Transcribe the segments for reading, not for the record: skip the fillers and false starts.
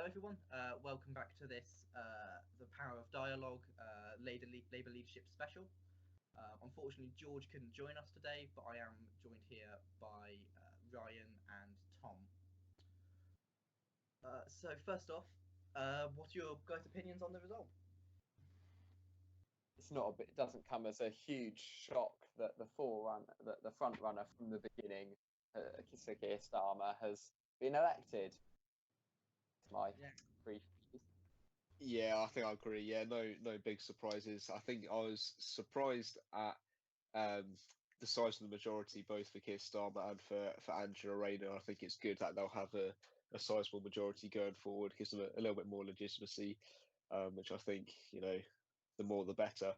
Hello, everyone. Welcome back to this The Power of Dialogue Labour Leadership Special. Unfortunately, George couldn't join us today, but I am joined here by Ryan and Tom. So first off, what are your guys' opinions on the result? It's not a bit. It doesn't come as a huge shock that the front runner from the beginning, Sir Keir Starmer, has been elected. My brief. Yeah, I think I agree. Yeah, no big surprises. I think I was surprised at the size of the majority, both for Keir Starmer and for Angela Rayner. I think it's good that they'll have a sizable majority going forward, gives them a little bit more legitimacy, which I think, the more the better.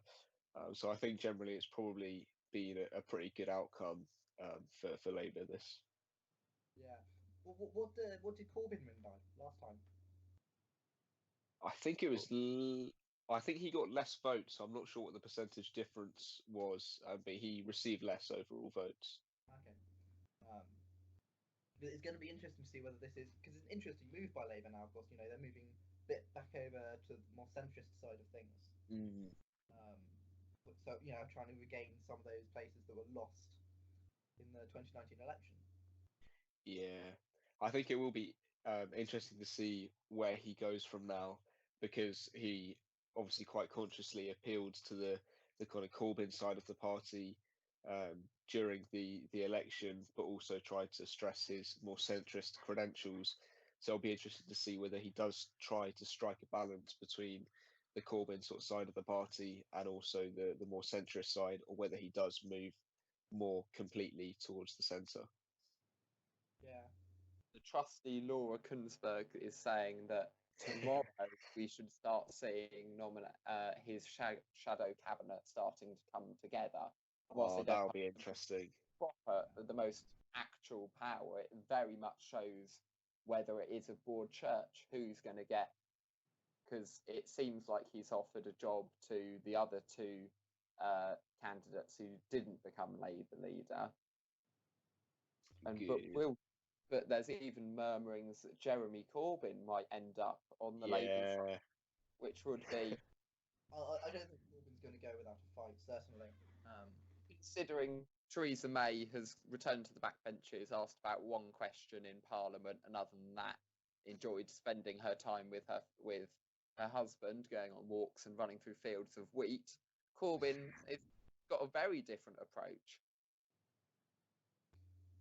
So I think generally it's probably been a pretty good outcome for Labour this. Yeah. What did Corbyn win by last time? I think it was. I think he got less votes. I'm not sure what the percentage difference was, but he received less overall votes. Okay. But it's going to be interesting to see whether this is, because it's an interesting move by Labour now. Of course, they're moving a bit back over to the more centrist side of things. So trying to regain some of those places that were lost in the 2019 election. Yeah, I think it will be interesting to see where he goes from now, because he obviously quite consciously appealed to the kind of Corbyn side of the party during the election, but also tried to stress his more centrist credentials. So I'll be interested to see whether he does try to strike a balance between the Corbyn sort of side of the party and also the more centrist side, or whether he does move more completely towards the centre. Yeah. The trustee Laura Kunsberg is saying that tomorrow we should start seeing his shadow cabinet starting to come together. That'll be interesting. Proper, the most actual power. It very much shows whether it is a broad church who's going to get, because it seems like he's offered a job to the other two candidates who didn't become Labour leader. But there's even murmurings that Jeremy Corbyn might end up on the Labour front, which would be. I don't think Corbyn's going to go without a fight, certainly. Considering Theresa May has returned to the backbenches, asked about one question in Parliament, and other than that, enjoyed spending her time with her husband, going on walks and running through fields of wheat, Corbyn has got a very different approach.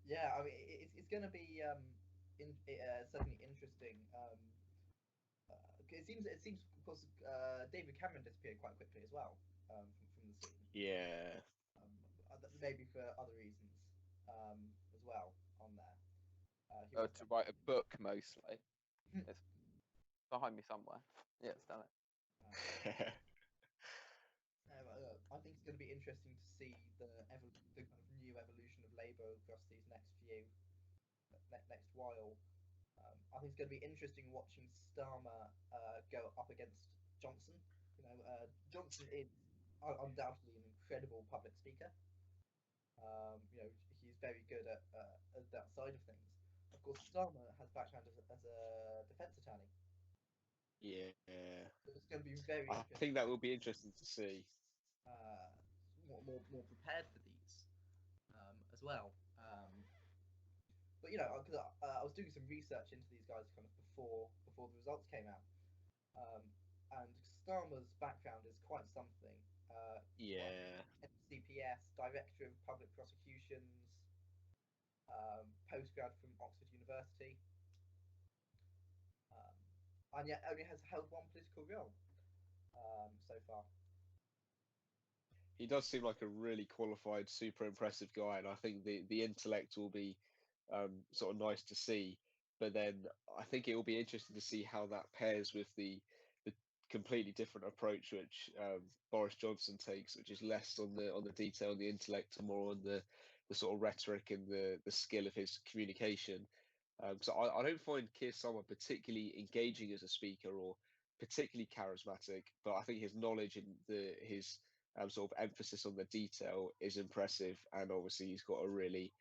Yeah, I mean, it's going to be certainly interesting. It seems, of course, David Cameron disappeared quite quickly as well from the scene. Yeah. Maybe for other reasons as well on there. To write a book, mostly. It's behind me somewhere. Yeah, it's done it. I think it's going to be interesting to see the kind of new evolution of Labour across these next while. I think it's going to be interesting watching Starmer go up against Johnson. Johnson is undoubtedly an incredible public speaker. He's very good at that side of things. Of course, Starmer has background as a defence attorney. Yeah. So it's going to be very. I think that will be interesting to see. More prepared for these as well. But because I was doing some research into these guys kind of before the results came out, and Starmer's background is quite something. CPS, Director of Public Prosecutions, postgrad from Oxford University, and yet only has held one political role so far. He does seem like a really qualified, super impressive guy, and I think the intellect will be sort of nice to see. But then I think it will be interesting to see how that pairs with the completely different approach which Boris Johnson takes, which is less on the detail and the intellect, and more on the sort of rhetoric and the skill of his communication. So I don't find Keir Starmer particularly engaging as a speaker or particularly charismatic, but I think his knowledge and his sort of emphasis on the detail is impressive, and obviously he's got a really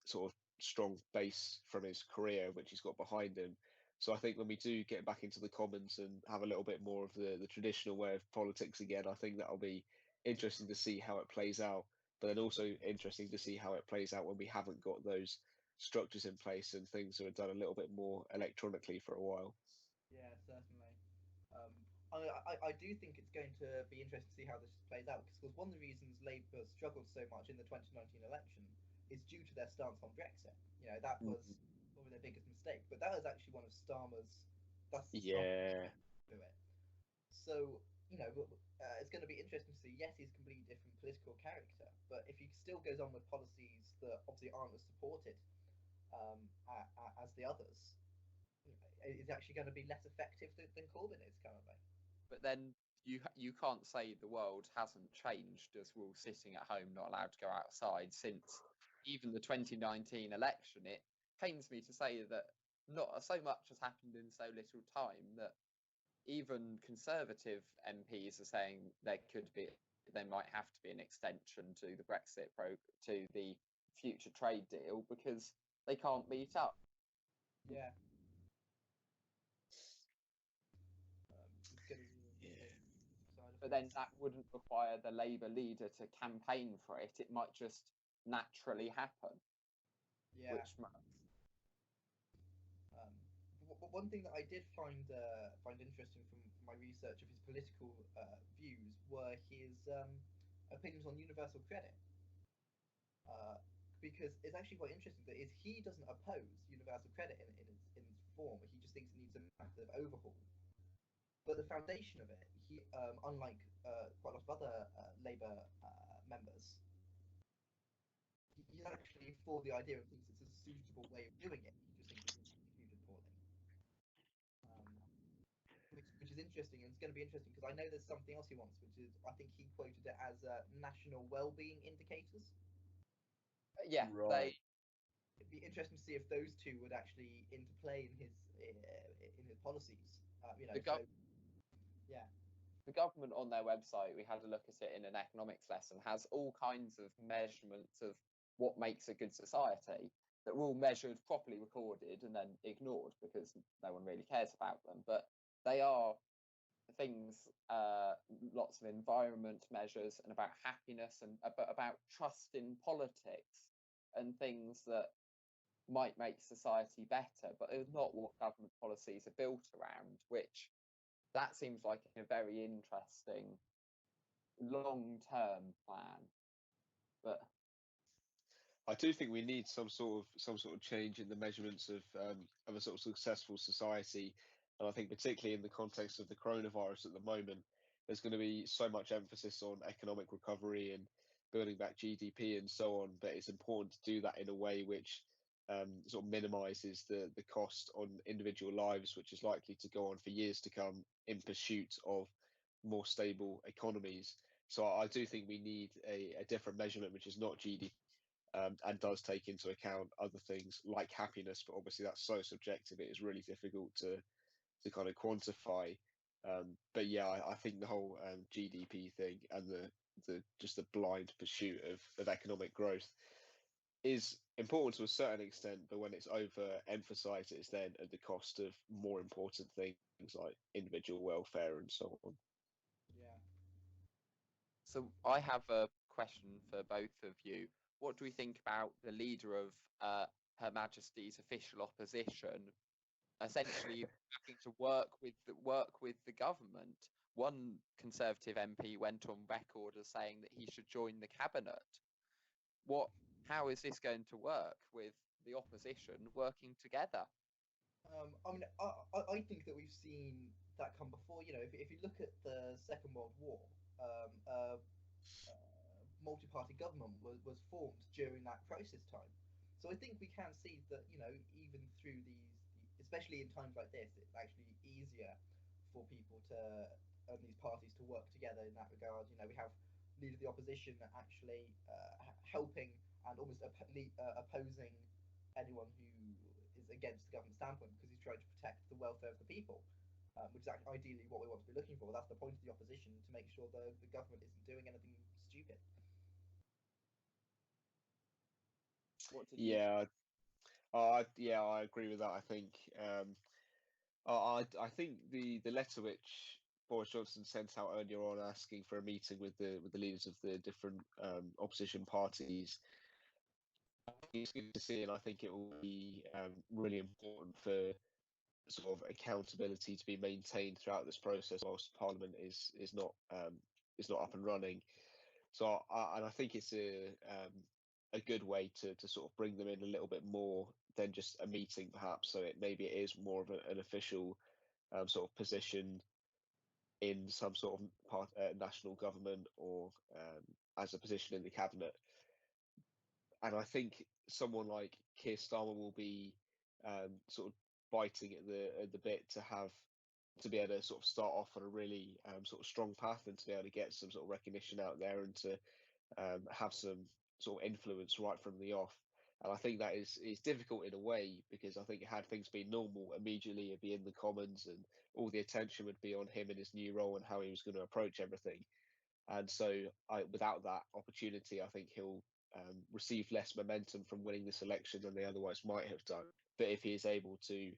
sort of strong base from his career which he's got behind him. So I think when we do get back into the Commons and have a little bit more of the traditional way of politics again, I think that'll be interesting to see how it plays out. But then also interesting to see how it plays out when we haven't got those structures in place and things are done a little bit more electronically for a while. Yeah, certainly. Um, I do think it's going to be interesting to see how this plays out because one of the reasons Labour struggled so much in the 2019 election is due to their stance on Brexit. You know, that was probably their biggest mistake, but that was actually one of Starmer's. That's Starmer's Yeah, to it. So you know, it's going to be interesting to see. Yes, he's a completely different political character, but if he still goes on with policies that obviously aren't as supported as the others, is actually going to be less effective than Corbyn is currently. But then you can't say the world hasn't changed as we're all sitting at home not allowed to go outside since even the 2019 election. It pains me to say that not so much has happened in so little time that even Conservative MPs are saying there might have to be an extension to the to the future trade deal because they can't meet up. Yeah. It's going to be But then that wouldn't require the Labour leader to campaign for it. It might just naturally happen. Yeah. Which one thing that I did find interesting from my research of his political views were his opinions on universal credit. Because it's actually quite interesting that he doesn't oppose universal credit in its form. He just thinks it needs a massive overhaul. But the foundation of it, he unlike quite a lot of other Labour members, he's actually for the idea and thinks it's a suitable way of doing it. He just thinks it's executed poorly. Which is interesting, and it's going to be interesting because I know there's something else he wants, which is I think he quoted it as national well-being indicators. yeah, right. It'd be interesting to see if those two would actually interplay in his policies. You know, so yeah. The government on their website, we had a look at it in an economics lesson, has all kinds of measurements of what makes a good society that were all measured, properly recorded, and then ignored because no one really cares about them. But they are things, lots of environment measures and about happiness and about trust in politics and things that might make society better, but it's not what government policies are built around, which that seems like a very interesting long-term plan. But I do think we need some sort of change in the measurements of a sort of successful society, and I think particularly in the context of the coronavirus at the moment, there's going to be so much emphasis on economic recovery and building back GDP and so on. But it's important to do that in a way which sort of minimises the cost on individual lives, which is likely to go on for years to come in pursuit of more stable economies. So I do think we need a different measurement, which is not GDP and does take into account other things like happiness, but obviously that's so subjective. It is really difficult to kind of quantify. But yeah, I think the whole GDP thing and the just the blind pursuit of economic growth is important to a certain extent, but when it's overemphasized, it's then at the cost of more important things like individual welfare and so on. Yeah. so I have a question for both of you. What do we think about the leader of Her Majesty's official opposition essentially having to work with the government? One Conservative MP went on record as saying that he should join the cabinet. How is this going to work with the opposition working together? I mean, I think that we've seen that come before. You know, if you look at the Second World War, multi-party government was formed during that crisis time. So I think we can see that, you know, even through especially in times like this, it's actually easier for people to and these parties to work together in that regard. You know, we have leader of the opposition actually helping and almost opposing anyone who is against the government standpoint because he's trying to protect the welfare of the people, which is ideally what we want to be looking for. That's the point of the opposition, to make sure the government isn't doing anything stupid. What did you Yeah, I agree with that. I think I think the letter which Boris Johnson sent out earlier on asking for a meeting with the leaders of the different opposition parties, it's good to see, and I think it will be really important for sort of accountability to be maintained throughout this process whilst Parliament is not up and running. So and I think it's a good way to sort of bring them in a little bit more than just a meeting, perhaps. So maybe it is more of an official sort of position in some sort of national government or as a position in the cabinet. And I think someone like Keir Starmer will be sort of biting at the bit to be able to sort of start off on a really sort of strong path and to be able to get some sort of recognition out there and to have some sort of influence right from the off. And I think that is difficult in a way, because I think had things been normal, immediately it'd be in the Commons and all the attention would be on him in his new role and how he was going to approach everything. And so without that opportunity, I think he'll receive less momentum from winning this election than they otherwise might have done. But if he is able to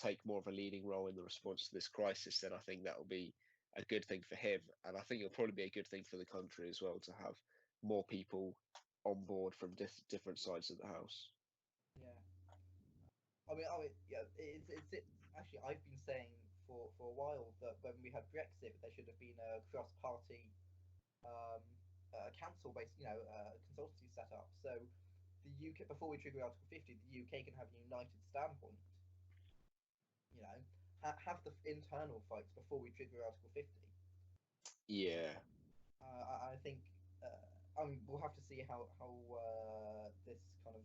take more of a leading role in the response to this crisis, then I think that will be a good thing for him. And I think it'll probably be a good thing for the country as well to have more people on board from different sides of the house. Yeah. Yeah. It's actually, I've been saying for a while that when we had Brexit, there should have been a cross-party um, council-based, consultancy set up. So the UK, before we trigger Article 50, the UK can have a united standpoint. You know, have the internal fights before we trigger Article 50. Yeah. I think. We'll have to see how this kind of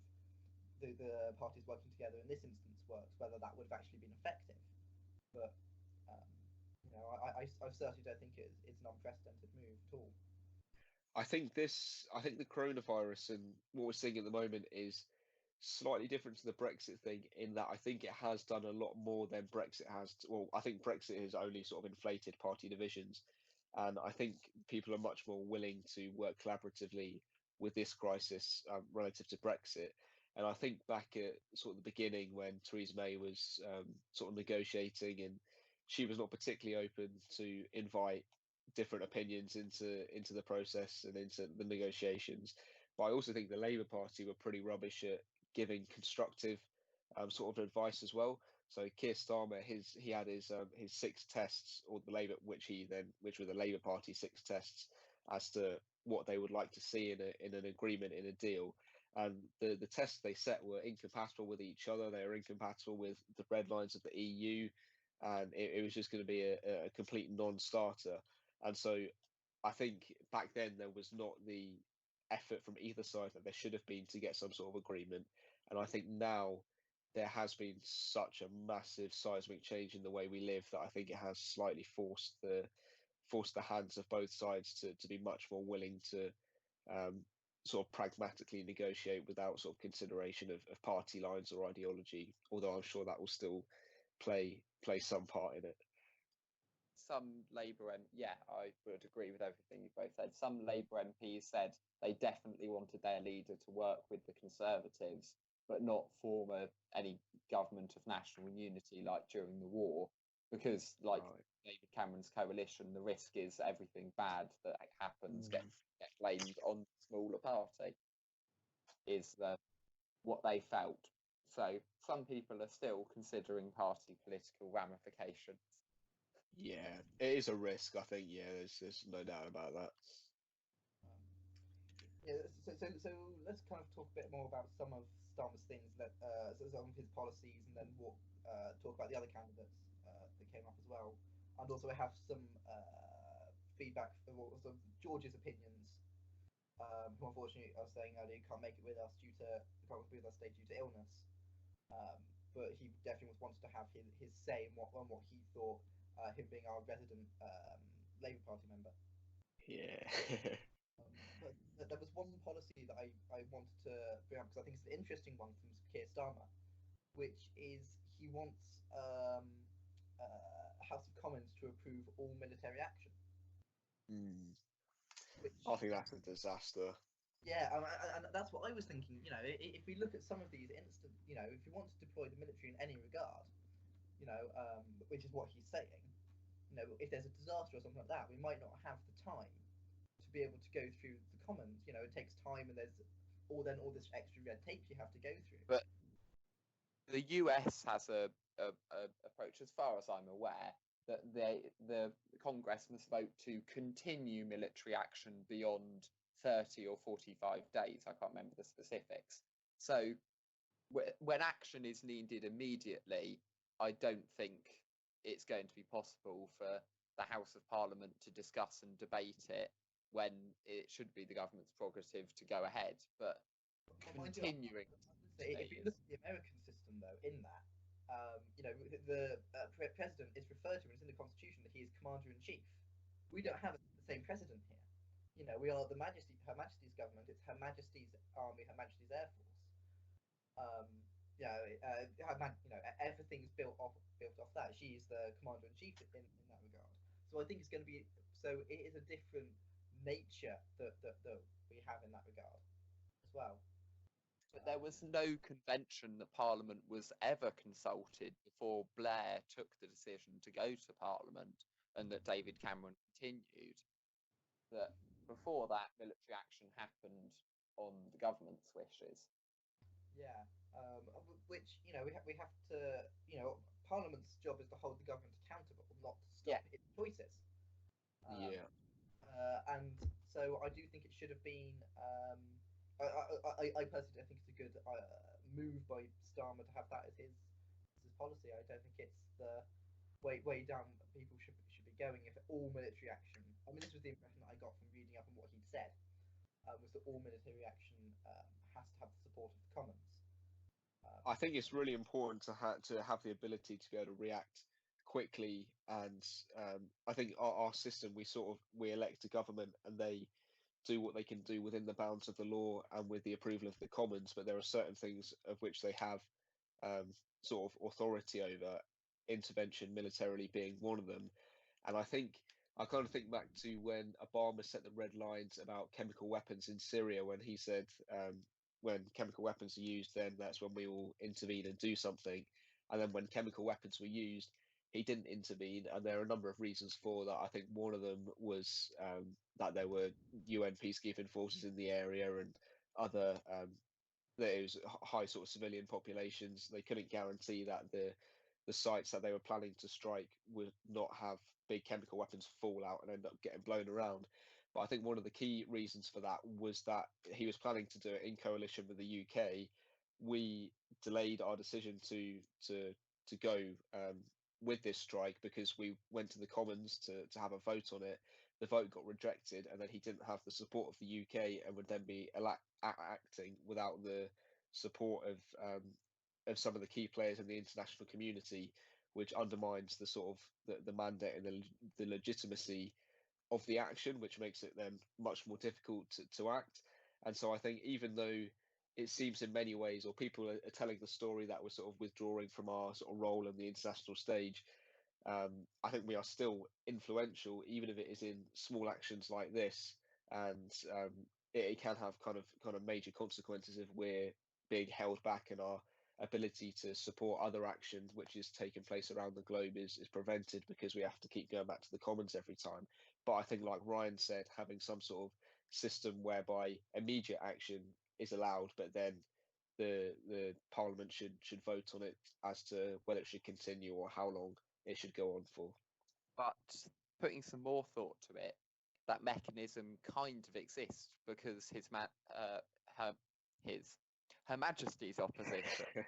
the parties working together in this instance works, whether that would have actually been effective. But I certainly don't think it's an unprecedented move at all. I think the coronavirus and what we're seeing at the moment is slightly different to the Brexit thing in that I think it has done a lot more than Brexit has. Well, I think Brexit has only sort of inflated party divisions, and I think people are much more willing to work collaboratively with this crisis relative to Brexit. And I think back at sort of the beginning when Theresa May was sort of negotiating, and she was not particularly open to invite different opinions into the process and into the negotiations. But I also think the Labour Party were pretty rubbish at giving constructive sort of advice as well. So Keir Starmer, he had his 6 tests, or the Labour, which were the Labour Party 6 tests as to what they would like to see in an agreement, in a deal. And the tests they set were incompatible with each other. They were incompatible with the red lines of the EU, and it was just going to be a complete non-starter. And so I think back then there was not the effort from either side that there should have been to get some sort of agreement. And I think now there has been such a massive seismic change in the way we live that I think it has slightly forced the hands of both sides to be much more willing to sort of pragmatically negotiate without sort of consideration of party lines or ideology, although I'm sure that will still play some part in it. Some Labour yeah, I would agree with everything you both said. Some Labour MPs said they definitely wanted their leader to work with the Conservatives, but not form any government of national unity like during the war, because like David Cameron's coalition, the risk is everything bad that happens get blamed on the smaller party, is what they felt. So some people are still considering party political ramifications. Yeah, it is a risk. I think. Yeah, there's no doubt about that. So let's kind of talk a bit more about some of Starmer's things, some of his policies, and then talk about the other candidates that came up as well, and also have some feedback for some George's opinions, who unfortunately I was saying earlier can't make it with us due to illness. But he definitely wanted to have his say on what he thought, him being our resident Labour Party member. Yeah. But there was one policy that I wanted to bring up because I think it's an interesting one from Keir Starmer, which is he wants House of Commons to approve all military action. I think that's a disaster. Yeah, and that's what I was thinking. If we look at some of these if you want to deploy the military in any regard, which is what he's saying. If there's a disaster or something like that, we might not have the time to be able to go through the Commons. It takes time, and there's all this extra red tape you have to go through. But the US has a approach, as far as I'm aware, that the Congress must vote to continue military action beyond 30 or 45 days. I can't remember the specifics. So when action is needed immediately, I don't think it's going to be possible for the House of Parliament to discuss and debate it when it should be the government's prerogative to go ahead. But continuing, if you look at the American system, though, in that, the president is referred to, and it's in the Constitution, that he is commander-in-chief. We don't have the same president here. We are Her Majesty's government. It's Her Majesty's Army, Her Majesty's Air Force. Everything's built off that. She's the commander-in-chief in that regard. So I think it's going to be. So it is a different nature that we have in that regard as well. But there was no convention that Parliament was ever consulted before Blair took the decision to go to Parliament, and that David Cameron continued. That before that, military action happened on the government's wishes. Yeah, which we have to. Parliament's job is to hold the government accountable, not to stop its choices. And so I do think it should have been. I personally don't think it's a good move by Starmer to have that as his policy. I don't think it's the way down people should be going if all military action. I mean, this was the impression that I got from reading up on what he'd said, was that all military action has to have the support of the Commons. I think it's really important to have the ability to be able to react quickly, and I think our system, we elect a government and they do what they can do within the bounds of the law and with the approval of the Commons, but there are certain things of which they have sort of authority over, intervention militarily being one of them. And I kind of think back to when Obama set the red lines about chemical weapons in Syria, when he said when chemical weapons are used, then that's when we will intervene and do something. And then when chemical weapons were used, he didn't intervene, and there are a number of reasons for that. I think one of them was that there were UN peacekeeping forces in the area, and other that it was high sort of civilian populations. They couldn't guarantee that the sites that they were planning to strike would not have big chemical weapons fall out and end up getting blown around. But I think one of the key reasons for that was that he was planning to do it in coalition with the UK. We delayed our decision to go with this strike because we went to the Commons to have a vote on it. The vote got rejected, and then he didn't have the support of the UK and would then be acting without the support of some of the key players in the international community, which undermines the sort of the mandate and the legitimacy of the action, which makes it then much more difficult to act. And so I think even though it seems in many ways, or people are telling the story that we're sort of withdrawing from our sort of role on the international stage, I think we are still influential, even if it is in small actions like this, and it can have kind of major consequences if we're being held back and our ability to support other action which is taking place around the globe is prevented because we have to keep going back to the Commons every time. But I think, like Ryan said, having some sort of system whereby immediate action is allowed, but then the Parliament should vote on it as to whether it should continue or how long it should go on for. But putting some more thought to it, that mechanism kind of exists because Her Majesty's opposition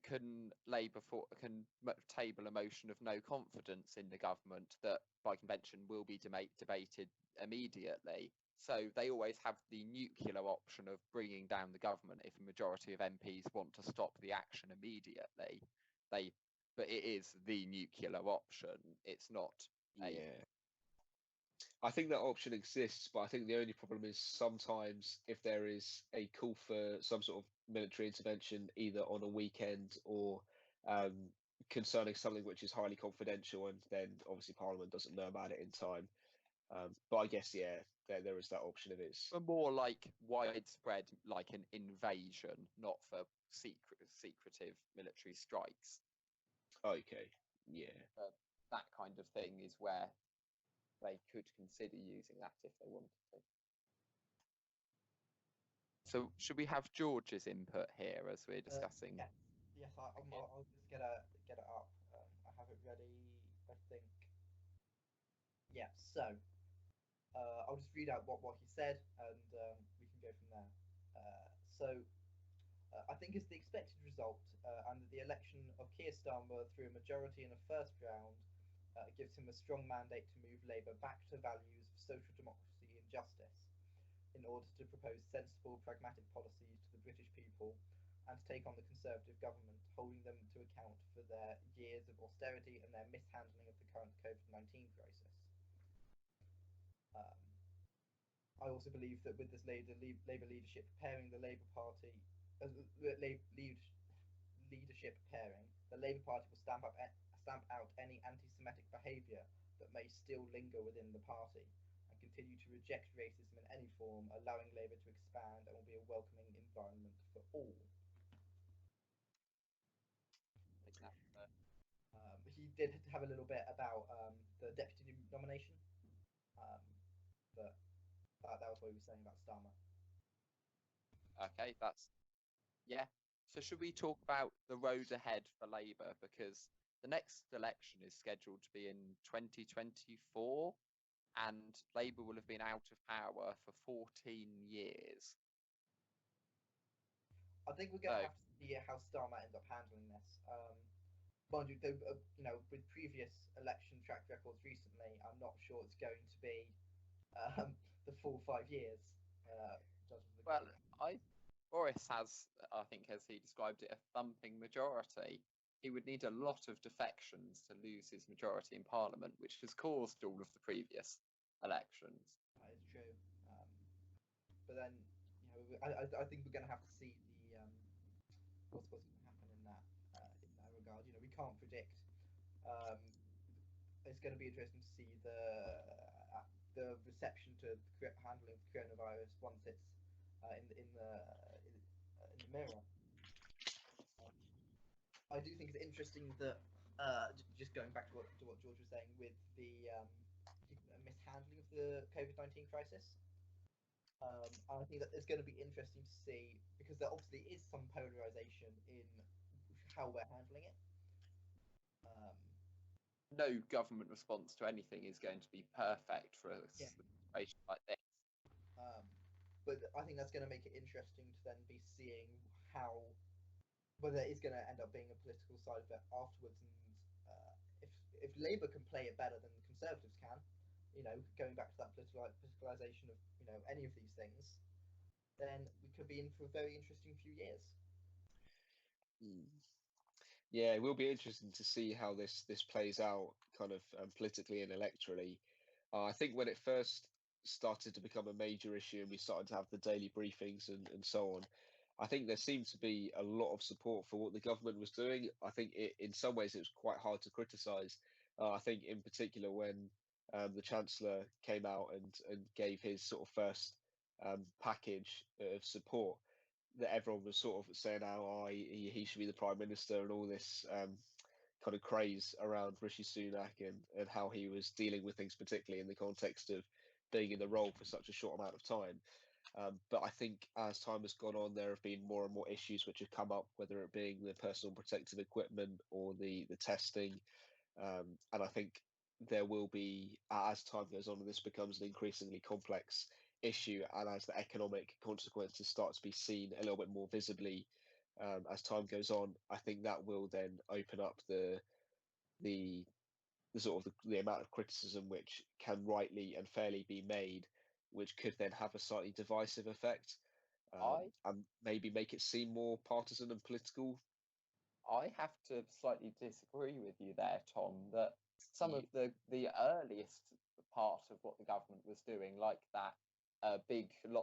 can table a motion of no confidence in the government that by convention will be debated immediately. So they always have the nuclear option of bringing down the government if a majority of MPs want to stop the action immediately. But it is the nuclear option. It's not I think that option exists, but I think the only problem is sometimes if there is a call for some sort of military intervention, either on a weekend or concerning something which is highly confidential, and then obviously Parliament doesn't know about it in time. But I guess, there is that option if it's for more like widespread, like an invasion, not for secretive military strikes. Okay, yeah. That kind of thing is where they could consider using that if they wanted to. So should we have George's input here as we're discussing? Yes, I'll just get it up. I have it ready, I think. Yeah, so I'll just read out what he said, and we can go from there. I think it's the expected result, and the election of Keir Starmer through a majority in the first round gives him a strong mandate to move Labour back to values of social democracy and justice, in order to propose sensible, pragmatic policies to the British people and to take on the Conservative government, holding them to account for their years of austerity and their mishandling of the current COVID-19 crisis. I also believe that with this Labour leadership pairing, the Labour Party leadership pairing, the Labour Party will stamp out any anti-Semitic behaviour that may still linger within the party, and continue to reject racism in any form, allowing Labour to expand, and will be a welcoming environment for all. He did have a little bit about the deputy nomination, but that was what he was saying about Starmer. Okay, yeah. So should we talk about the road ahead for Labour, because the next election is scheduled to be in 2024, and Labour will have been out of power for 14 years. I think we're going to have to see how Starmer ends up handling this. Mind you, though, with previous election track records recently, I'm not sure it's going to be the full 5 years. Well, Boris has, I think, as he described it, a thumping majority. He would need a lot of defections to lose his majority in Parliament, which has caused all of the previous elections. That is true. But then, I think we're going to have to see what's going to happen in that regard. We can't predict. It's going to be interesting to see the reception to the handling of coronavirus once it's in the mirror. I do think it's interesting that just going back to what George was saying with the mishandling of the COVID-19 crisis. I think that it's going to be interesting to see, because there obviously is some polarization in how we're handling it. No government response to anything is going to be perfect for a situation like this. But I think that's going to make it interesting to then be seeing whether it's going to end up being a political side of it afterwards, and if Labour can play it better than the Conservatives can, going back to that politicalisation of any of these things, then we could be in for a very interesting few years. Yeah, it will be interesting to see how this plays out, kind of politically and electorally. I think when it first started to become a major issue and we started to have the daily briefings and so on, I think there seemed to be a lot of support for what the government was doing. I think in some ways it was quite hard to criticise. I think in particular when the Chancellor came out and gave his sort of first package of support, that everyone was sort of saying how he should be the Prime Minister, and all this kind of craze around Rishi Sunak and how he was dealing with things, particularly in the context of being in the role for such a short amount of time. But I think as time has gone on, there have been more and more issues which have come up, whether it being the personal protective equipment or the testing. And I think there will be, as time goes on and this becomes an increasingly complex issue, and as the economic consequences start to be seen a little bit more visibly as time goes on, I think that will then open up the sort of the amount of criticism which can rightly and fairly be made, which could then have a slightly divisive effect, and maybe make it seem more partisan and political. I have to slightly disagree with you there, Tom, that some of the earliest part of what the government was doing, like that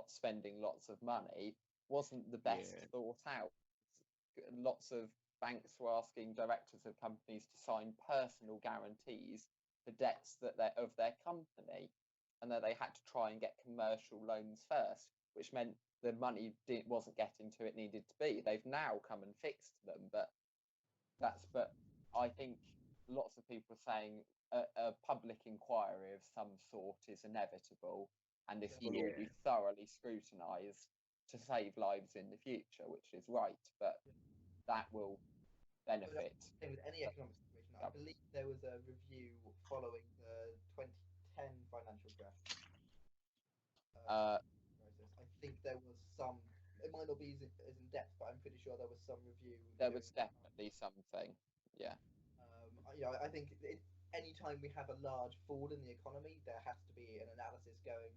spending lots of money, wasn't the best thought out. Lots of banks were asking directors of companies to sign personal guarantees for debts of their company, and that they had to try and get commercial loans first, which meant the money wasn't getting to it needed to be. They've now come and fixed them, but I think lots of people are saying a public inquiry of some sort is inevitable, and this will all be thoroughly scrutinised to save lives in the future, which is right, but that will benefit. Same with any economic situation. I believe there was a review following the 2010 financial crash. Process. I think there was some. It might not be as in depth, but I'm pretty sure there was some review. There was definitely something. Yeah. I think any time we have a large fall in the economy, there has to be an analysis going.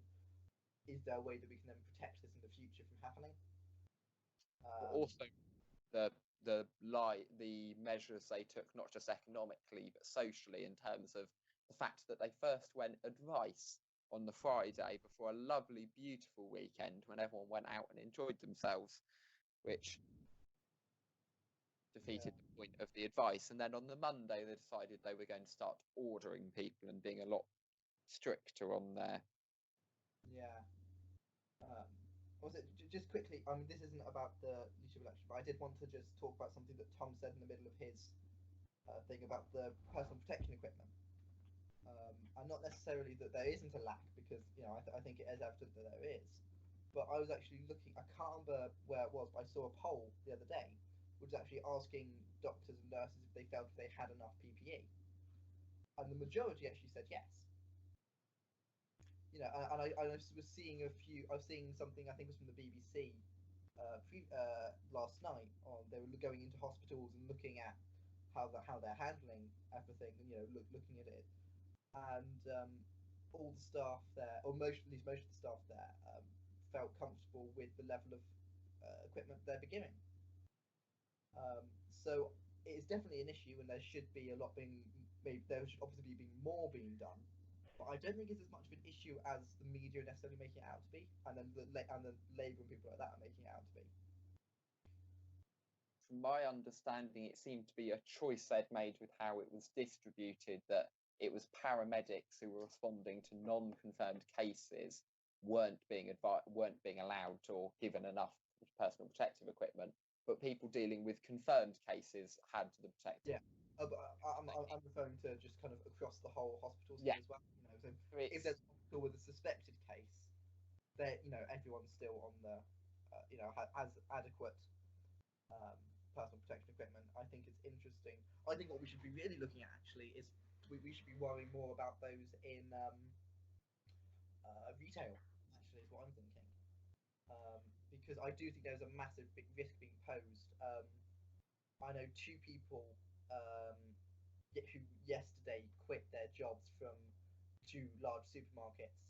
Is there a way that we can then protect this in the future from happening? Also, the measures they took, not just economically but socially, in terms of the fact that they first went advice on the Friday before a lovely, beautiful weekend when everyone went out and enjoyed themselves, which defeated the point of the advice. And then on the Monday, they decided they were going to start ordering people and being a lot stricter on there. Yeah. Also, just quickly, I mean, this isn't about the leadership election, but I did want to just talk about something that Tom said in the middle of his thing about the personal protection equipment. And not necessarily that there isn't a lack, because I think it is evident that there is. But I was actually looking. I can't remember where it was, but I saw a poll the other day, which was actually asking doctors and nurses if they felt they had enough PPE, and the majority actually said yes. And I was seeing a few. I was seeing something. I think it was from the BBC last night. They were going into hospitals and looking at how they're handling everything, and looking at it. And all the staff there, or at least most of the staff there, felt comfortable with the level of equipment they're beginning. So it is definitely an issue, and there should be a lot being. Maybe there should obviously be more being done, but I don't think it's as much of an issue as the media are necessarily making it out to be, and then the Labour and people like that are making it out to be. From my understanding, it seemed to be a choice they'd made with how it was distributed, that it was paramedics who were responding to non-confirmed cases weren't being allowed or given enough personal protective equipment, but people dealing with confirmed cases had the protective. Yeah, but I'm referring to just kind of across the whole hospital Yeah. as well. So if there's a hospital with a suspected case, that everyone's still on the has adequate personal protection equipment. I think it's interesting. I think what we should be really looking at actually is we should be worrying more about those in retail. Actually, is what I'm thinking, because I do think there's a massive big risk being posed. I know two people who yesterday quit their jobs from two large supermarkets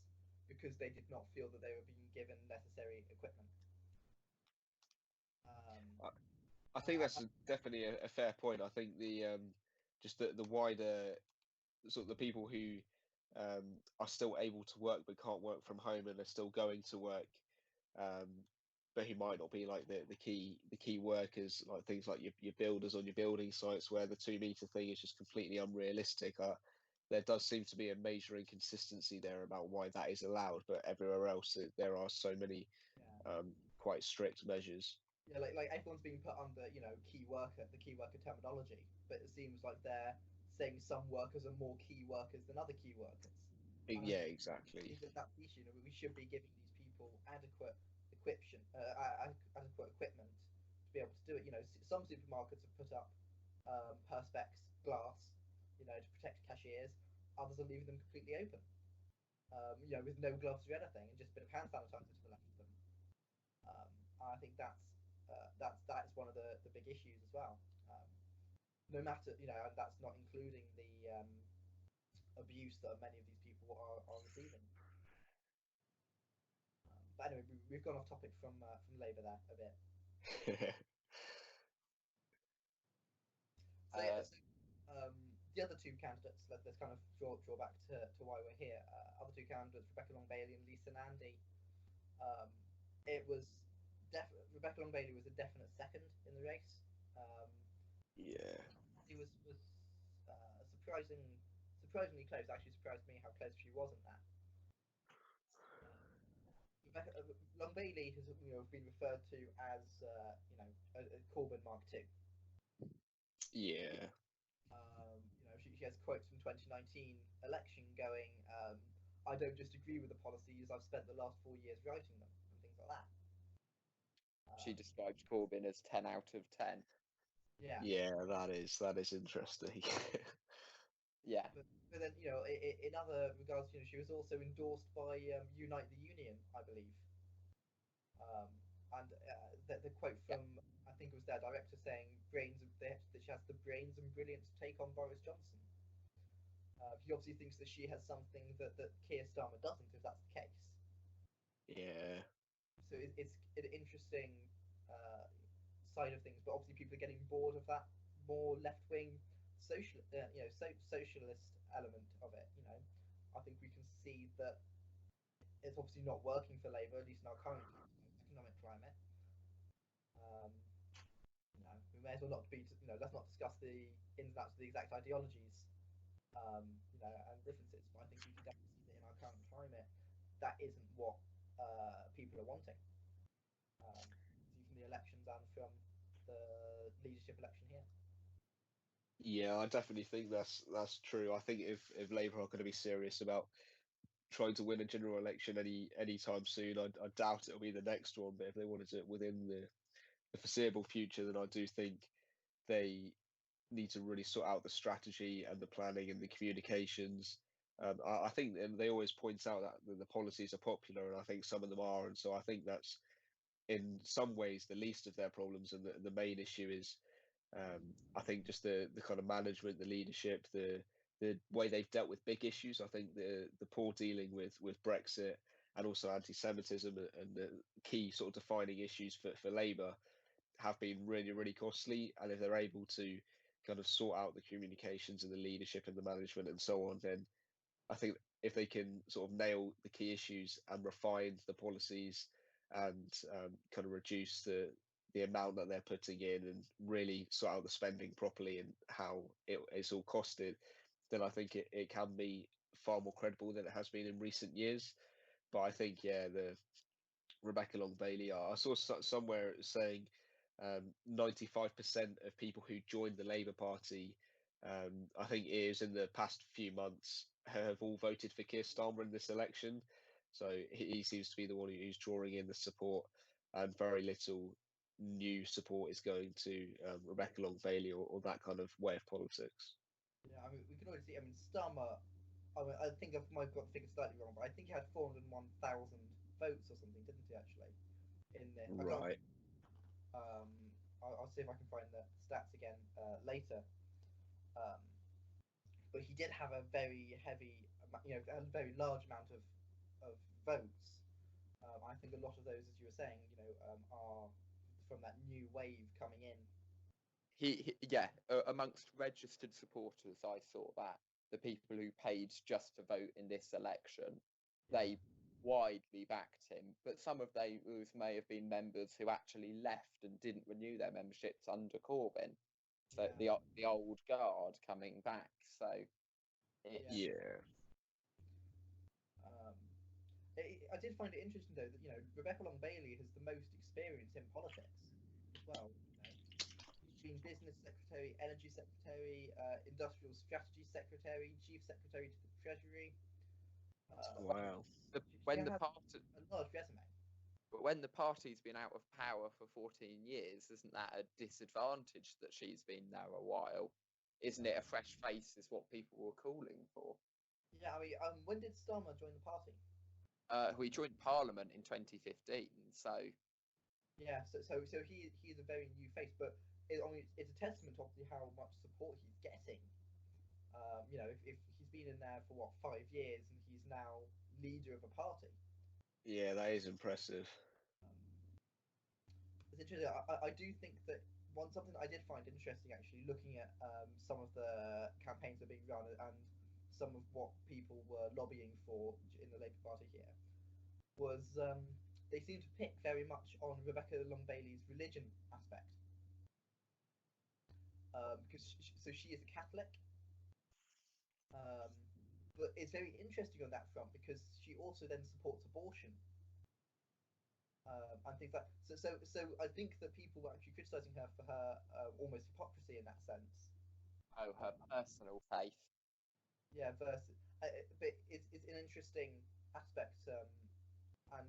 because they did not feel that they were being given necessary equipment. I think that's definitely a fair point. I think just the wider sort of the people who are still able to work but can't work from home and are still going to work, but who might not be like the key workers, like things like your builders on your building sites where the 2 meter thing is just completely unrealistic. There does seem to be a major inconsistency there about why that is allowed, but everywhere else there are so many quite strict measures. Yeah, like everyone's being put under the key worker terminology, but it seems like they're saying some workers are more key workers than other key workers. Yeah, exactly. That's the issue. We should be giving these people adequate equipment to be able to do it. Some supermarkets have put up perspex glass, to protect cashiers. Others are leaving them completely open, with no gloves or anything, and just a bit of hand sanitizer to the left of them. I think that's one of the big issues as well. No matter, and that's not including the abuse that many of these people are receiving. But anyway, we've gone off topic from Labour there a bit. The other two candidates, let's kind of draw back to why we're here. Other two candidates, Rebecca Long-Bailey and Lisa Nandy. It was Rebecca Long-Bailey was a definite second in the race. Yeah. She was surprisingly close. Actually, surprised me how close she was in that. Long Bailey has been referred to as a Corbyn Mark II. Yeah. She has quotes from 2019 election going, I don't just agree with the policies, I've spent the last 4 years writing them, and things like that. She described Corbyn as 10 out of 10. Yeah. Yeah, that is interesting. Yeah. But then, in other regards, she was also endorsed by Unite the Union, I believe. And the quote from, I think it was their director saying, that she has the brains and brilliance to take on Boris Johnson. He obviously thinks that she has something that Keir Starmer doesn't, if that's the case. Yeah. So it's an interesting side of things, but obviously people are getting bored of that more left-wing socialist element of it. I think we can see that it's obviously not working for Labour, at least in our current economic climate. We may as well not be. Let's not discuss the ins and outs of the exact ideologies, and differences. But I think we can definitely see that in our current climate, that isn't what people are wanting. See from the elections and from the leadership election here. Yeah, I definitely think that's true. I think if Labour are going to be serious about trying to win a general election anytime soon, I doubt it'll be the next one. But if they wanted it within the foreseeable future, then I do think they need to really sort out the strategy and the planning and the communications. I think they always point out that the policies are popular, and I think some of them are, and so I think that's in some ways the least of their problems, and the main issue is I think just the kind of management, the leadership, the way they've dealt with big issues. I think the poor dealing with Brexit and also anti-Semitism and the key sort of defining issues for Labour have been really, really costly. And if they're able to kind of sort out the communications and the leadership and the management and so on, then I think if they can sort of nail the key issues and refine the policies and kind of reduce the amount that they're putting in and really sort out the spending properly and how it's all costed, then I think it can be far more credible than it has been in recent years. But I think, yeah, the Rebecca Long Bailey, I saw somewhere saying 95% of people who joined the Labour Party, I think it is in the past few months, have all voted for Keir Starmer in this election. So he seems to be the one who's drawing in the support, and very little new support is going to Rebecca Long Bailey or that kind of way of politics. Yeah, I mean, we can already see. I mean, Starmer. I think I might have got the figure slightly wrong, but I think he had 401,000 votes or something, didn't he? Actually, in there. Right. I'll see if I can find the stats again later. But he did have a very heavy, a very large amount of votes. I think a lot of those, as you were saying, are from that new wave coming in. Amongst registered supporters, I saw that the people who paid just to vote in this election, they widely backed him. But some of those may have been members who actually left and didn't renew their memberships under Corbyn. So the old guard coming back. So I did find it interesting though that Rebecca Long Bailey has the most experience in politics as well. She's been business secretary, energy secretary, industrial strategy secretary, chief secretary to the Treasury. Wow. When the party, a large resume. But when the party's been out of power for 14 years, isn't that a disadvantage that she's been there a while? Isn't it a fresh face is what people were calling for? Yeah, I mean, when did Starmer join the party? We joined Parliament in 2015, so... Yeah, so he's a very new face, but it's a testament obviously how much support he's getting. If he's been in there for 5 years and he's now leader of a party. Yeah, that is impressive. It's interesting. I do think that something that I did find interesting actually, looking at some of the campaigns that are being run and some of what people were lobbying for in the Labour Party here, was they seem to pick very much on Rebecca Long Bailey's religion aspect. Because she is a Catholic. But it's very interesting on that front because she also then supports abortion. and things like so. I think that people were actually criticising her for her almost hypocrisy in that sense. Oh, her personal faith. Yeah, versus, but it's an interesting aspect. And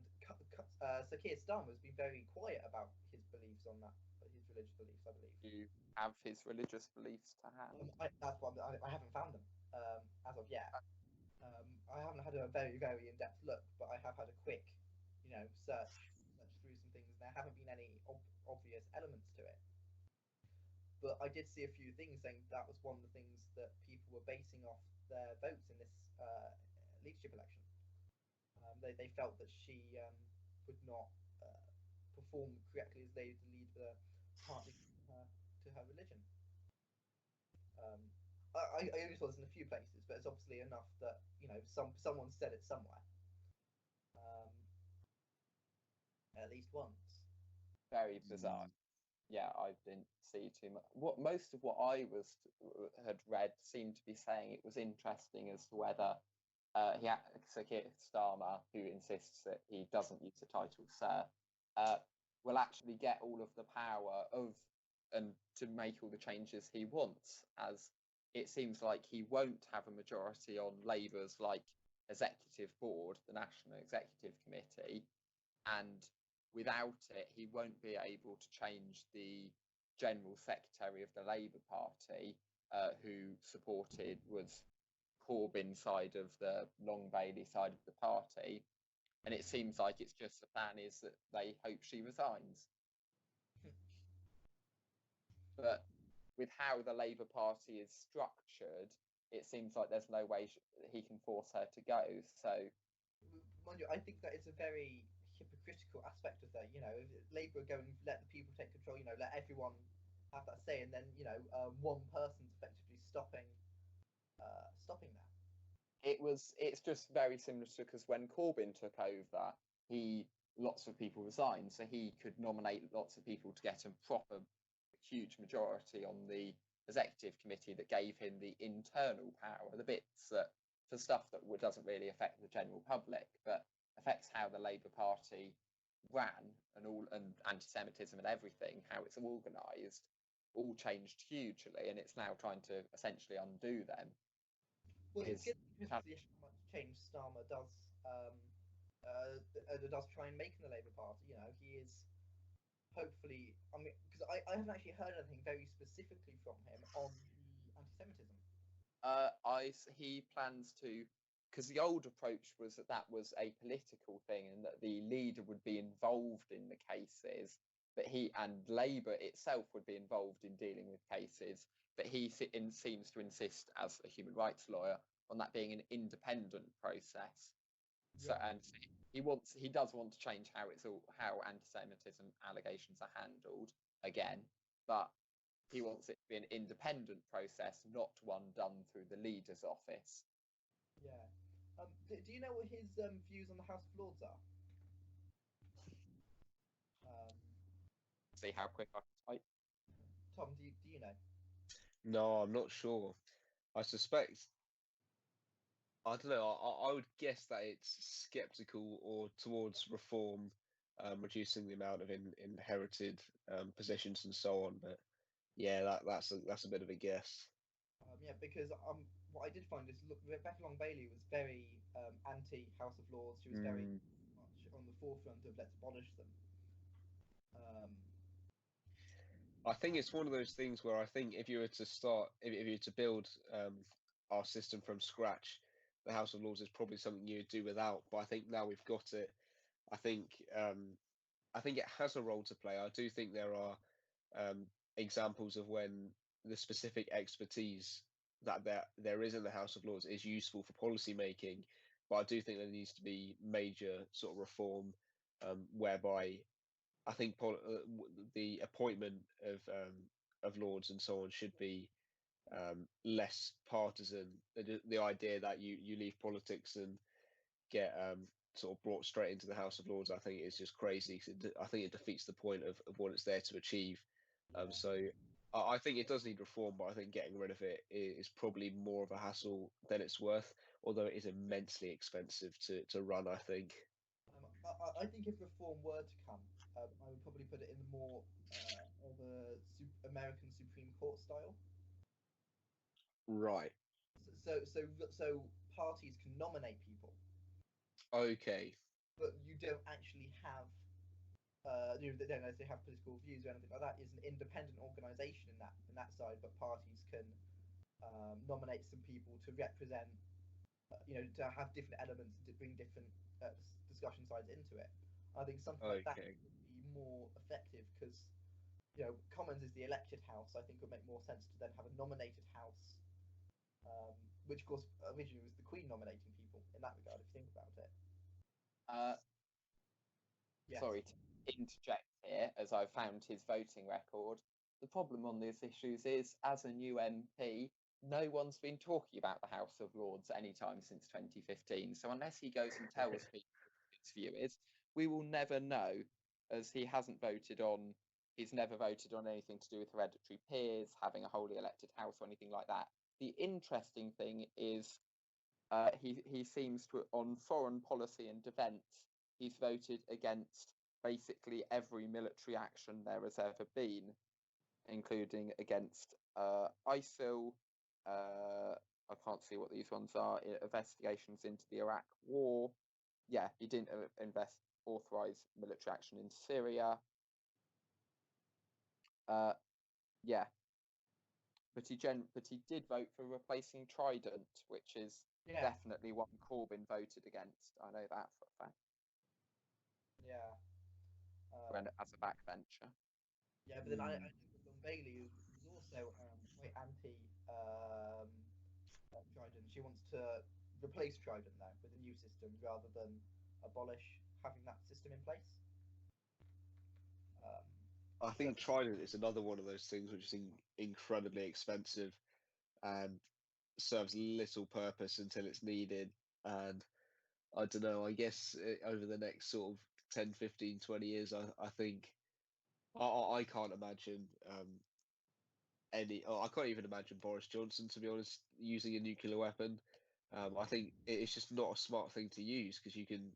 Sir Keir Starmer has been very quiet about his beliefs on that, his religious beliefs, I believe. You have his religious beliefs to hand. That's what I haven't found them as of yet. I haven't had a very, very in-depth look, but I have had a quick, search through some things. There haven't been any obvious elements to it, but I did see a few things saying that was one of the things that people were basing off their votes in this leadership election. They felt that she would not perform correctly as they lead the party to her religion. I only saw this in a few places, but it's obviously enough that someone said it somewhere, at least once. Very bizarre. Yeah, I didn't see too much. Most of what I had read seemed to be saying it was interesting as to whether Sir Keir Starmer, who insists that he doesn't use the title Sir, will actually get all of the power and to make all the changes he wants, as it seems like he won't have a majority on Labour's executive board, the National Executive Committee, and without it he won't be able to change the General Secretary of the Labour Party, who was Corbyn side of the Long Bailey side of the party, and it seems like it's just the plan is that they hope she resigns. But with how the Labour Party is structured, it seems like there's no way he can force her to go. So, mind you, I think that it's a very hypocritical aspect of that. If Labour are going to let the people take control, let everyone have that say, and then one person's effectively stopping that. It's just very similar to because when Corbyn took over, lots of people resigned, so he could nominate lots of people to get a proper huge majority on the executive committee that gave him the internal power, the bits that for stuff that doesn't really affect the general public but affects how the Labour Party ran and anti-Semitism and everything, how it's organised, all changed hugely, and it's now trying to essentially undo them. Well, it's interesting to see how much change Starmer does try and make in the Labour Party. He is hopefully. I mean, because I haven't actually heard anything very specifically from him on the anti-Semitism. He plans to, because the old approach was that was a political thing and that the leader would be involved in the cases, but Labour itself would be involved in dealing with cases. But he seems to insist, as a human rights lawyer, on that being an independent process. So, and he does want to change how anti-Semitism allegations are handled again, but he wants it to be an independent process, not one done through the leader's office. Yeah. Do you know what his views on the House of Lords are? See how quick I can type. Tom, do you know? No, I'm not sure. I suspect. I don't know. I would guess that it's skeptical or towards reform, reducing the amount of inherited possessions and so on. But yeah, that's a bit of a guess. Yeah, because what I did find is Rebecca Long Bailey was very anti House of Lords. She was very much on the forefront of let's abolish them. I think it's one of those things where I think if you were to build our system from scratch, the House of Lords is probably something you would do without. But I think now we've got it. I think it has a role to play. I do think there are examples of when the specific expertise that there is in the House of Lords is useful for policy making. But I do think there needs to be major sort of reform whereby I think the appointment of lords and so on should be less partisan. The idea that you leave politics and get sort of brought straight into the House of Lords, I think is just crazy. I think it defeats the point of what it's there to achieve. So I think it does need reform, but I think getting rid of it is probably more of a hassle than it's worth, although it is immensely expensive to run, I think. I think if reform were to come, I would probably put it in the more of a American Supreme Court style. Right. So parties can nominate people, Okay. but you don't actually have they don't necessarily have political views or anything like that. It's an independent organisation in that side, but parties can nominate some people to represent, to have different elements and to bring different discussion sides into it. I think something like that Okay. would be more effective because Commons is the elected house. I think it would make more sense to then have a nominated house, which of course originally was the Queen nominating people in that regard. If you think about it. Yes. Sorry to interject here, as I've found his voting record. The problem on these issues is, as a new MP, no one's been talking about the House of Lords anytime since 2015. So unless he goes and tells people what his view is, we will never know, as he's never voted on anything to do with hereditary peers, having a wholly elected house or anything like that. The interesting thing is he seems to, on foreign policy and defence, he's voted against basically every military action there has ever been, including against ISIL. I can't see what these ones are. Investigations into the Iraq War. Yeah, he didn't authorize military action in Syria. Yeah, but he did vote for replacing Trident, which is definitely what Corbyn voted against. I know that for a fact. Yeah. As a backbencher. Yeah, but then I think Don Bailey was also quite anti Trident. She wants to replace Trident now with a new system rather than abolish having that system in place. I think Trident is another one of those things which is incredibly expensive and serves little purpose until it's needed. And I don't know, I guess over the next sort of 10, 15, 20 years, I think I can't imagine I can't even imagine Boris Johnson, to be honest, using a nuclear weapon. I think it's just not a smart thing to use because you can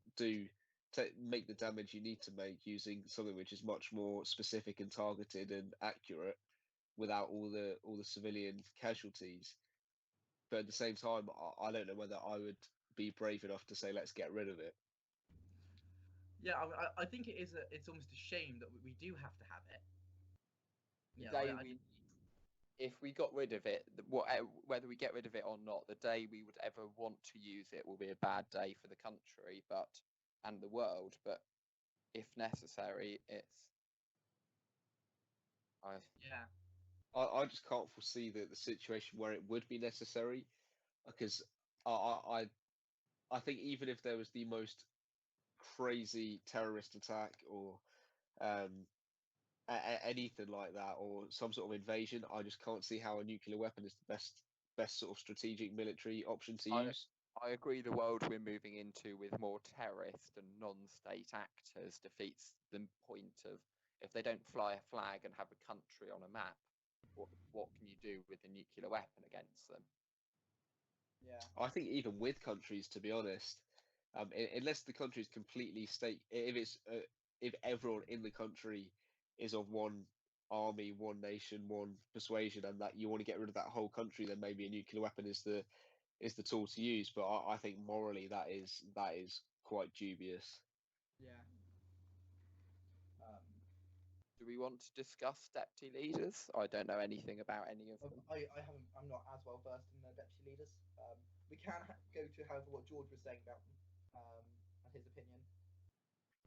make the damage you need to make using something which is much more specific and targeted and accurate without all the civilian casualties. But at the same time, I don't know whether I would be brave enough to say let's get rid of it. Yeah, I think it's almost a shame that we do have to have it. If we got rid of it, whether we get rid of it or not, the day we would ever want to use it will be a bad day for the country, and the world. But if necessary, I just can't foresee the situation where it would be necessary, because I think even if there was the most crazy terrorist attack or anything like that, or some sort of invasion, I just can't see how a nuclear weapon is the best sort of strategic military option to use. I agree. The world we're moving into with more terrorist and non-state actors defeats the point of, if they don't fly a flag and have a country on a map, what can you do with a nuclear weapon against them? Yeah, I think even with countries, to be honest, unless the country is completely if everyone in the country is of one army, one nation, one persuasion, and that you want to get rid of that whole country, then maybe a nuclear weapon is the tool to use. But I think morally that is quite dubious. Yeah. Do we want to discuss deputy leaders? I don't know anything about any of them. I'm not as well versed in the deputy leaders. We can go to, however, what George was saying about them and his opinion.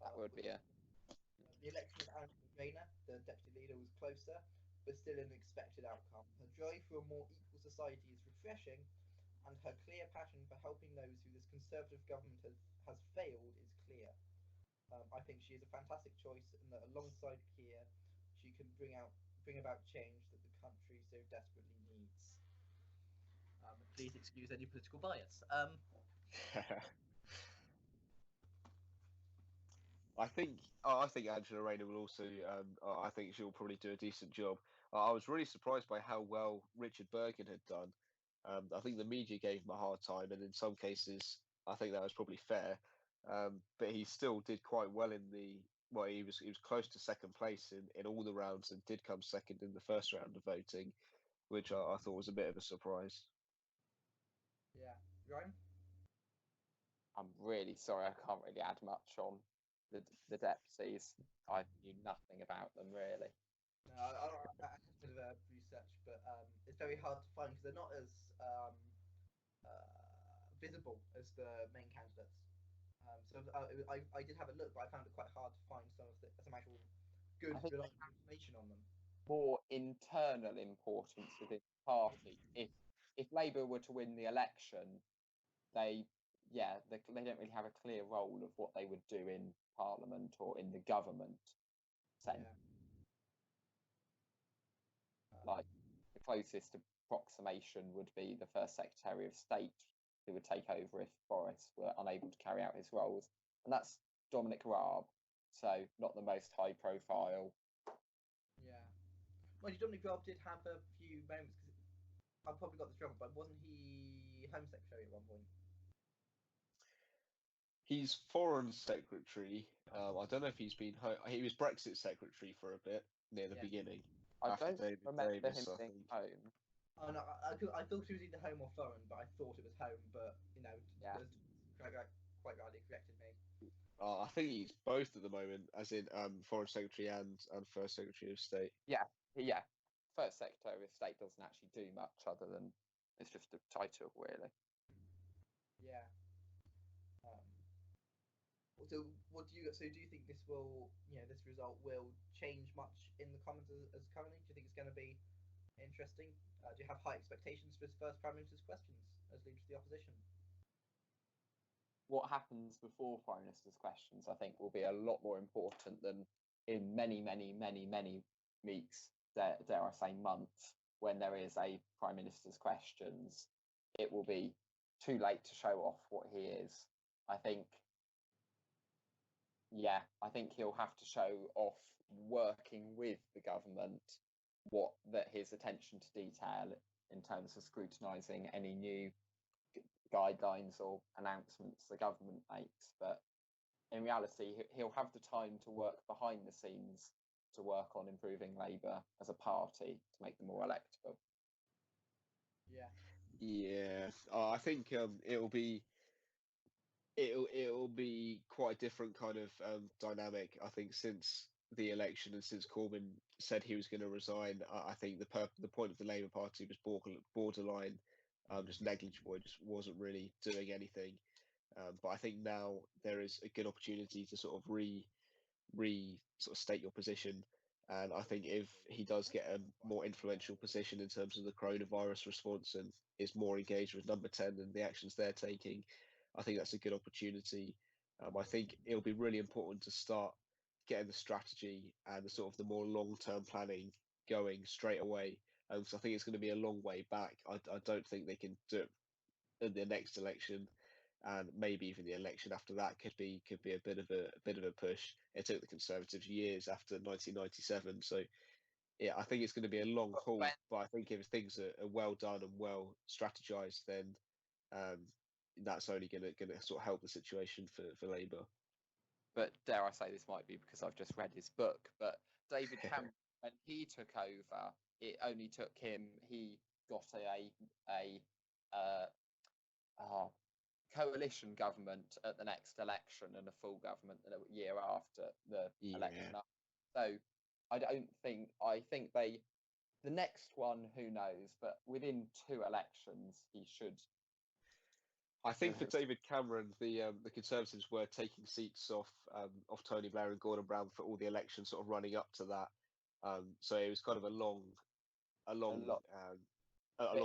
That would be the election of Angela Rayner, the deputy leader, was closer, but still an expected outcome. Her drive for a more equal society is refreshing, and her clear passion for helping those who this Conservative government has failed is clear. I think she is a fantastic choice, and that alongside Keir, she can bring about change that the country so desperately needs. Please excuse any political bias. I think Angela Rayner will also. I think she'll probably do a decent job. I was really surprised by how well Richard Bergen had done. I think the media gave him a hard time, and in some cases, I think that was probably fair. but he still did quite well in the. Well, he was close to second place in all the rounds and did come second in the first round of voting, which I thought was a bit of a surprise. Yeah, Ryan. I'm really sorry, I can't really add much on the deputies. I knew nothing about them really. No, I had a bit of a research, but it's very hard to find because they're not as visible as the main candidates. So I did have a look, but I found it quite hard to find some actual good, I think reliable information on them. more internal importance within the party. If Labour were to win the election, they don't really have a clear role of what they would do in Parliament or in the government sense. Yeah. Like the closest approximation would be the first Secretary of State who would take over if Boris were unable to carry out his roles, and that's Dominic Raab. So not the most high profile. Yeah. Well, Dominic Raab did have a few moments because I probably got this wrong, but wasn't he Home Secretary at one point? He's Foreign Secretary. I don't know if he's been. He was Brexit Secretary for a bit near the beginning. I after don't David remember Davis, him I being think. home. Oh no, I thought he was either home or foreign, but I thought it was home. But Yeah. quite rightly corrected me. I think he's both at the moment, as in Foreign Secretary and First Secretary of State. Yeah. First Secretary of State doesn't actually do much other than it's just a title, really. Yeah. So do you think this will, this result will change much in the Commons as currently? Do you think it's going to be interesting? Do you have high expectations for his first Prime Minister's questions as leader of the opposition? What happens before Prime Minister's questions, I think, will be a lot more important than in many, many, many, many weeks, dare I say months, when there is a Prime Minister's questions. It will be too late to show off what he is. I think he'll have to show off working with the government that his attention to detail in terms of scrutinising any new guidelines or announcements the government makes. But in reality, he'll have the time to work behind the scenes to work on improving Labour as a party to make them more electable. Yeah, I think it'll be quite a different kind of dynamic. I think since the election and since Corbyn said he was going to resign, I think the point of the Labour Party was borderline, just negligible. It just wasn't really doing anything. But I think now there is a good opportunity to sort of sort of state your position. And I think if he does get a more influential position in terms of the coronavirus response and is more engaged with Number 10 and the actions they're taking, I think that's a good opportunity. I think it'll be really important to start getting the strategy and the sort of the more long-term planning going straight away. So I think it's going to be a long way back. I don't think they can do it in the next election, and maybe even the election after that could be a bit of a push. It took the Conservatives years after 1997, so yeah, I think it's going to be a long haul. But I think if things are well done and well strategized, then that's only going to sort of help the situation for Labour. But dare I say, this might be because I've just read his book, but David Cameron, when he took over, it only took him, he got a coalition government at the next election and a full government the year after the election. So I think the next one, who knows, but within 2 elections he should. I think for David Cameron, the Conservatives were taking seats off Tony Blair and Gordon Brown for all the elections sort of running up to that. So it was kind of a long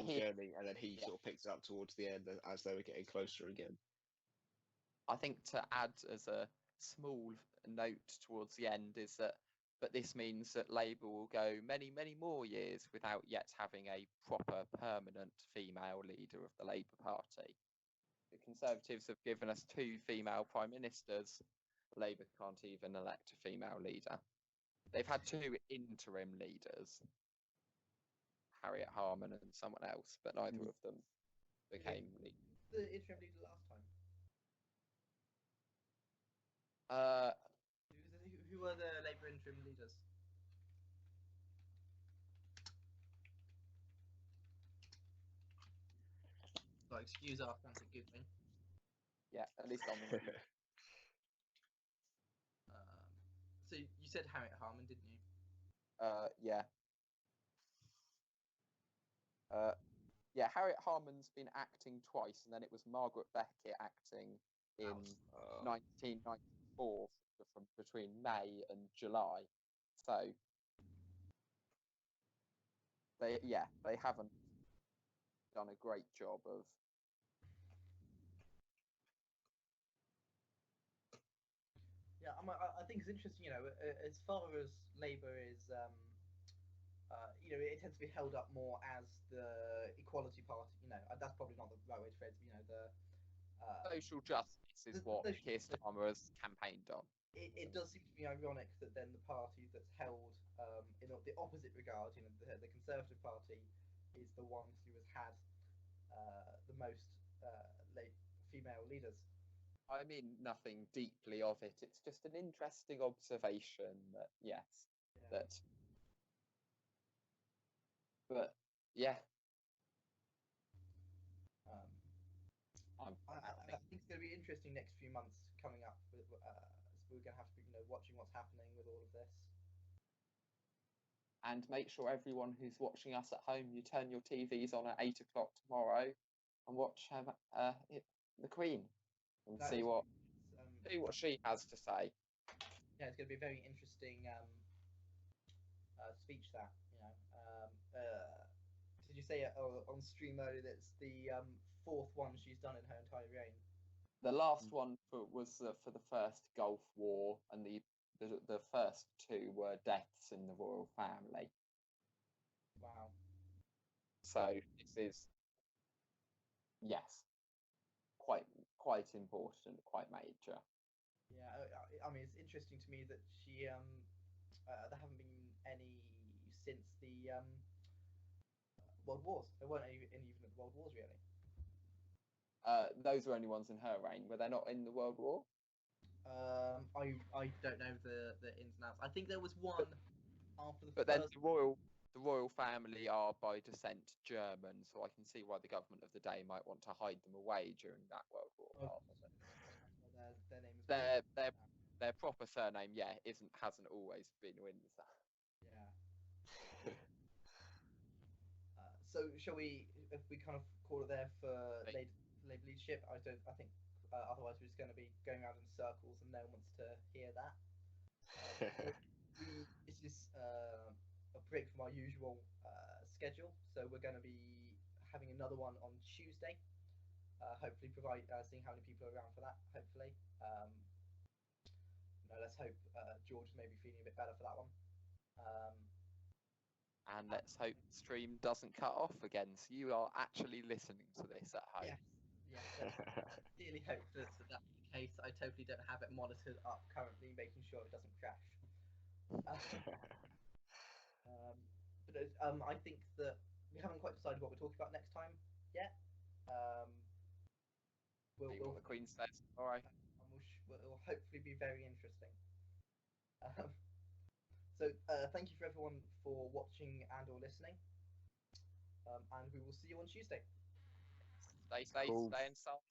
journey, and then he sort of picked it up towards the end as they were getting closer again. I think to add as a small note towards the end is that, but this means that Labour will go many, many more years without yet having a proper permanent female leader of the Labour Party. The Conservatives have given us 2 female prime ministers. Labour can't even elect a female leader. They've had 2 interim leaders, Harriet Harman and someone else, but neither of them became leader. The interim leader last time. are the Labour interim leaders? So excuse our frantic googling. Yeah, at least I'm. So you said Harriet Harman, didn't you? Yeah. Yeah, Harriet Harman's been acting twice, and then it was Margaret Beckett acting in 1994 from between May and July. So they haven't done a great job of. Yeah, I think it's interesting. As far as Labour is, it tends to be held up more as the equality party. That's probably not the right way to phrase it. The Social justice is what Keir Starmer has campaigned on. It does seem to be ironic that then the party that's held in the opposite regard, the Conservative Party, is the one who has had the most female leaders. I mean nothing deeply of it. It's just an interesting observation that but yeah. I think it's going to be interesting next few months coming up. We're going to have to be, watching what's happening with all of this. And make sure everyone who's watching us at home, you turn your TVs on at 8 o'clock tomorrow and watch the Queen and see what she has to say. Yeah, it's going to be a very interesting speech. That did you say on stream earlier that's the fourth one she's done in her entire reign? The last one was for the first Gulf War, and the first two were deaths in the royal family. Wow. So this is, yes, quite important, quite major. Yeah, I mean, it's interesting to me that she there haven't been any since the World Wars. There weren't any even at the World Wars, really. Those were only ones in her reign. Were they not in the World War? I don't know the ins and outs. I think there was one after the. But then the royal family are by descent German, so I can see why the government of the day might want to hide them away during that World War. Their name is their proper surname, hasn't always been Windsor. Yeah. So shall we? If we kind of call it there for Labour leadership, I think otherwise we're just going to be going around in circles, and no one wants to hear that. This is a break from our usual schedule, so we're going to be having another one on Tuesday. Hopefully, seeing how many people are around for that. Hopefully, let's hope George is maybe feeling a bit better for that one. And let's hope the stream doesn't cut off again, so you are actually listening to this at home. Yes. I really hope that that's the case. I totally don't have it monitored up currently, making sure it doesn't crash. But I think that we haven't quite decided what we're talking about next time yet. What the Queen says. All right. Will hopefully be very interesting. So thank you for everyone for watching and or listening. And we will see you on Tuesday. Stay safe, stay inside.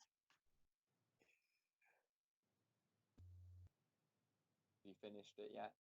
You finished it yet?